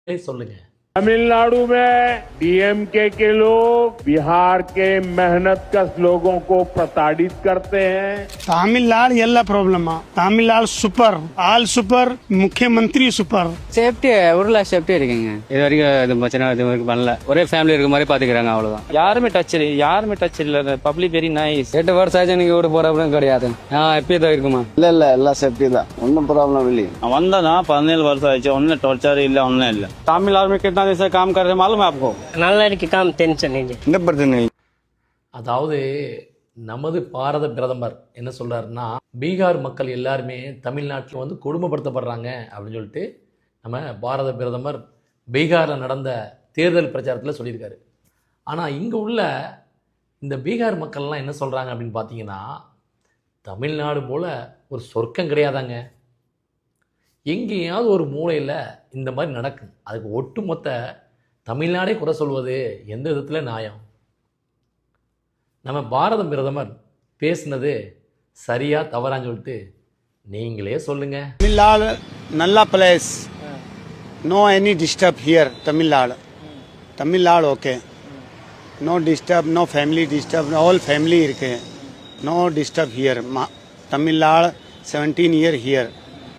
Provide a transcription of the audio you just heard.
சொல்லுங்க. तमिलनाडु में डीएमके के लोग बिहार के मेहनत कश लोगों को प्रताड़ित करते हैं. तमिलनाडु ಎಲ್ಲ problem Tamil Nadu super all super முக்கியமந்திரி சூப்பர் சேஃப்டி ஊர்ல சேஃப்டி இருக்குங்க. இது வரைக்கும் இது பிரச்சனை இது வரைக்கும் பண்ணல. ஒரே ஃபேமிலி இருக்க மாதிரி பாத்துக்கிறாங்க அவ்வளவுதான். யாருமே டச் இல்ல பப்ளிக் வெரி நைஸ். 8 வருஷம் ஆச்சு நீங்க கூட போறப்படும் கிடையாது. எப்பயும் தான் இருக்குமா? இல்ல எல்லாம் சேஃப்டி தான், ஒன்றும் ப்ராப்ளம் இல்லை. வந்தனா 17 வருஷம் ஆச்சு, ஒன்னும் டார்ச்சர் இல்ல, ஒன்னும் இல்ல. तमिल आर्मी कितना दिन से काम कर रहे हैं मालूम है आपको? நல்லா இருக்கு, காம் டென்ஷன் இல்லை. இந்த பிரச்சனை அதாவது நமது பாரத பிரதமர் என்ன சொல்றாருன்னா, பீகார் மக்கள் எல்லாருமே தமிழ்நாட்டில் வந்து கொடுமைப்படுத்தப்படுறாங்க அப்படின்னு சொல்லிட்டு நம்ம பாரத பிரதமர் பீகாரில் நடந்த தேர்தல் பிரச்சாரத்தில் சொல்லியிருக்காரு. ஆனால் இங்கே உள்ள இந்த பீகார் மக்கள்லாம் என்ன சொல்கிறாங்க அப்படின்னு பார்த்தீங்கன்னா, தமிழ்நாடு போல் ஒரு சொர்க்கம் கிடையாதாங்க, எங்கேயாவது ஒரு மூலையில் இந்த மாதிரி நடக்கும், அதுக்கு ஒட்டுமொத்த தமிழ்நாடே குறை சொல்வது எந்த விதத்தில் நியாயம்? நம்ம பாரத பிரதமர் பேசுனது சரியா தவறான்னு சொல்லிட்டு நீங்களே சொல்லுங்க. தமிழ்நாடு நல்ல place, no any disturb here. Tamil Nadu okay, no disturb, no family disturb, all family இருக்கு, no disturb here. Tamil Nadu 17 years here.